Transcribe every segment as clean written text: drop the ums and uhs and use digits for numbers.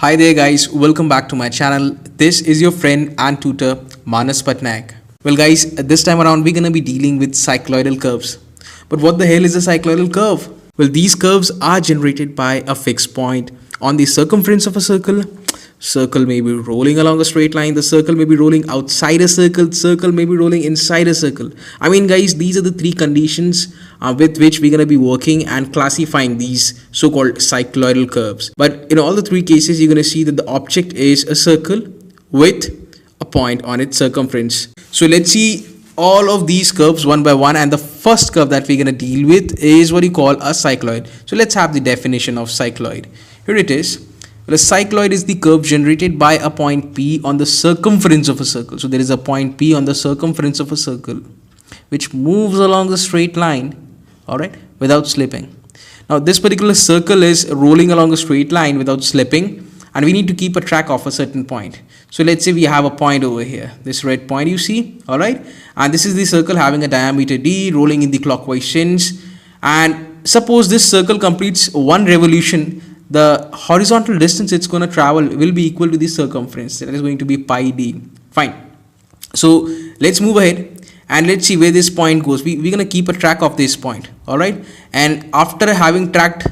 Hi there guys, welcome back to my channel. This is your friend and tutor Manas Patnaik. Well guys, this time around we're gonna be dealing with cycloidal curves. But what the hell is a cycloidal curve? Well, these curves are generated by a fixed point on the circumference of a circle. Circle may be rolling along a straight line, the circle may be rolling outside a circle, circle may be rolling inside a circle. I mean guys, these are the three conditions with which we're going to be working and classifying these so-called cycloidal curves. But in all the three cases, you're going to see that the object is a circle with a point on its circumference. So let's see all of these curves one by one, and the first curve that we're going to deal with is what you call a cycloid. So let's have the definition of cycloid. Here it is. Well, a cycloid is the curve generated by a point P on the circumference of a circle. So there is a point P on the circumference of a circle which moves along a straight line, alright, without slipping. Now this particular circle is rolling along a straight line without slipping, and we need to keep a track of a certain point. So let's say we have a point over here, this red point you see, alright, and this is the circle having a diameter d rolling in the clockwise sense, and suppose this circle completes one revolution. The horizontal distance it's going to travel will be equal to the circumference, that is going to be pi d. Fine. So let's move ahead and let's see where this point goes. We're going to keep a track of this point, alright, and after having tracked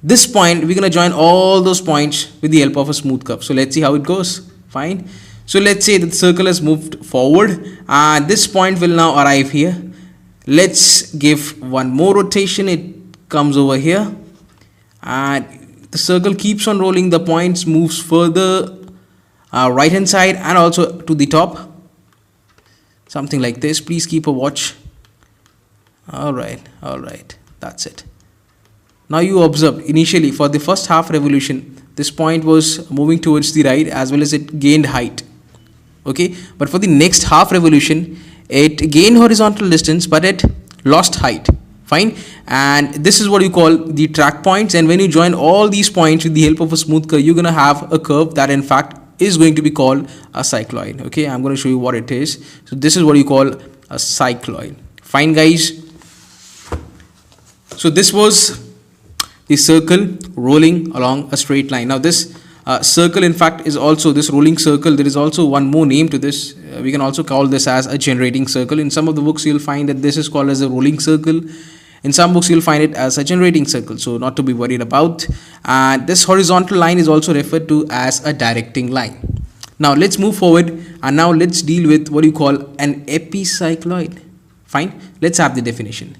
this point, we're going to join all those points with the help of a smooth curve. So let's see how it goes. Fine. So let's say that the circle has moved forward and this point will now arrive here. Let's give one more rotation. It comes over here and the circle keeps on rolling, the points moves further right hand side and also to the top, something like this. Please keep a watch. Alright, that's it. Now you observe initially for the first half revolution this point was moving towards the right as well as it gained height, okay, but for the next half revolution it gained horizontal distance but it lost height. Fine, and this is what you call the track points, and when you join all these points with the help of a smooth curve, you're going to have a curve that in fact is going to be called a cycloid. Okay, I'm going to show you what it is. So this is what you call a cycloid. Fine guys, so this was the circle rolling along a straight line. Now this circle in fact is also this rolling circle. There is also one more name to this. We can also call this as a generating circle. In some of the books you'll find that this is called as a rolling circle. In some books you'll find it as a generating circle, so not to be worried about. And this horizontal line is also referred to as a directing line. Now let's move forward and now let's deal with what you call an epicycloid. Fine, let's have the definition.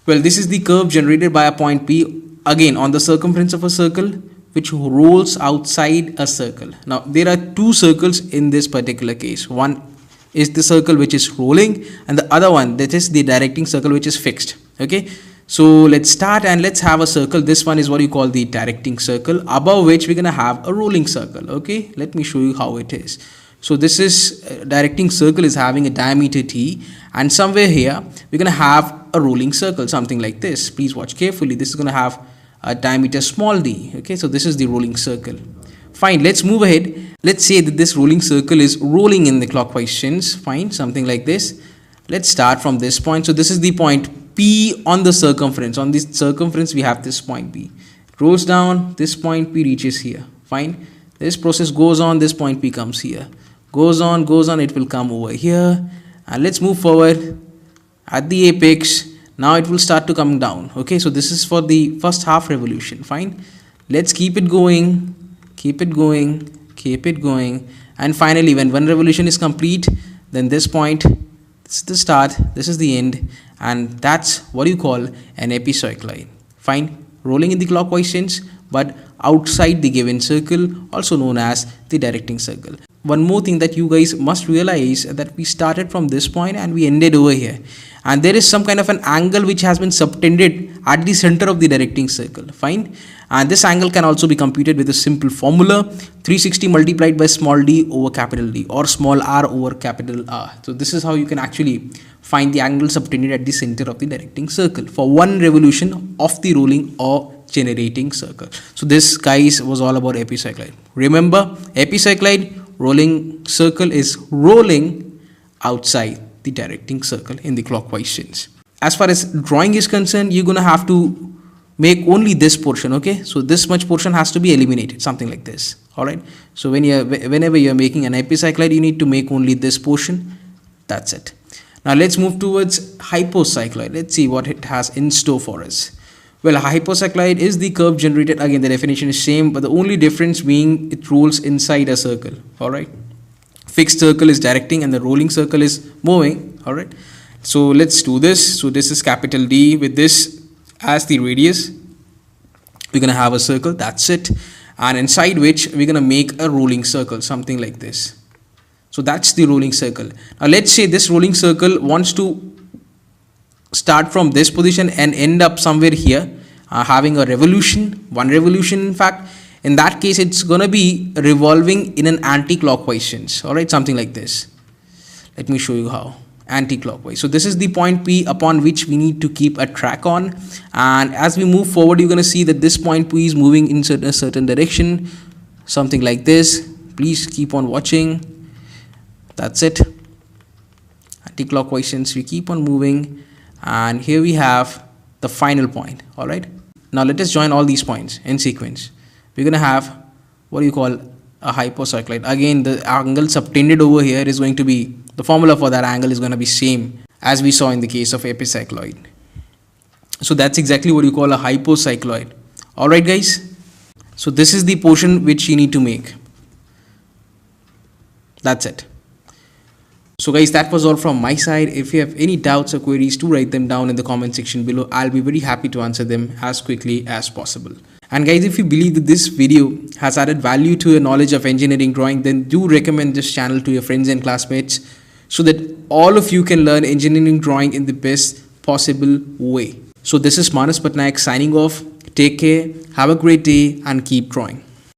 Well, this is the curve generated by a point P again on the circumference of a circle which rolls outside a circle. Now there are two circles in this particular case. One is the circle which is rolling and the other one, that is the directing circle, which is fixed. Okay, so let's start and let's have a circle. This one is what you call the directing circle, above which we're gonna have a rolling circle. Okay, let me show you how it is. So this is directing circle is having a diameter t, and somewhere here we're gonna have a rolling circle, something like this. Please watch carefully. This is gonna have a diameter small d. Okay, so this is the rolling circle. Fine, let's move ahead. Let's say that this rolling circle is rolling in the clockwise sense. Fine, something like this. Let's start from this point. So this is the point P on the circumference. On this circumference we have this point P. It rolls down, this point P reaches here. Fine, this process goes on, this point P comes here. Goes on, it will come over here. And let's move forward at the apex. Now it will start to come down. Okay, so this is for the first half revolution. Fine, let's keep it going, and finally when one revolution is complete, then this point, this is the start, this is the end, and that's what you call an epicycloid. Fine, rolling in the clockwise sense but outside the given circle, also known as the directing circle. One more thing that you guys must realize that we started from this point and we ended over here, and there is some kind of an angle which has been subtended at the center of the directing circle. Fine, and this angle can also be computed with a simple formula: 360 multiplied by small d over capital D, or small r over capital R. So this is how you can actually find the angle subtended at the center of the directing circle for one revolution of the rolling or generating circle. So this guys was all about epicycloid. Remember, epicycloid rolling circle is rolling outside the directing circle in the clockwise sense. As far as drawing is concerned, you're going to have to make only this portion. Okay, so this much portion has to be eliminated, something like this. All right, so whenever you're making an epicycloid, you need to make only this portion. That's it. Now let's move towards hypocycloid. Let's see what it has in store for us. Well, a hypocycloid is the curve generated. Again, the definition is same, but the only difference being it rolls inside a circle. All right, fixed circle is directing and the rolling circle is moving. All right, so let's do this. So this is capital D with this as the radius. We're gonna have a circle, that's it, and inside which we're gonna make a rolling circle, something like this. So that's the rolling circle. Now let's say this rolling circle wants to start from this position and end up somewhere here, having a revolution, one revolution in fact. In that case, it's gonna be revolving in an anti-clockwise sense. All right, something like this. Let me show you how. Anti-clockwise. So this is the point P upon which we need to keep a track on, and as we move forward, you're going to see that this point P is moving in a certain direction, something like this. Please keep on watching. That's it. Anti-clockwise sense, we keep on moving, and here we have the final point. All right, now let us join all these points in sequence. We're going to have what you call a hypocycloid. Again, the angle subtended over here is going to be, the formula for that angle is going to be same as we saw in the case of epicycloid. So that's exactly what you call a hypocycloid. All right, guys. So this is the portion which you need to make. That's it. So guys, that was all from my side. If you have any doubts or queries, do write them down in the comment section below. I'll be very happy to answer them as quickly as possible. And guys, if you believe that this video has added value to your knowledge of engineering drawing, then do recommend this channel to your friends and classmates so that all of you can learn engineering drawing in the best possible way. So this is Manas Patnaik signing off. Take care, have a great day, and keep drawing.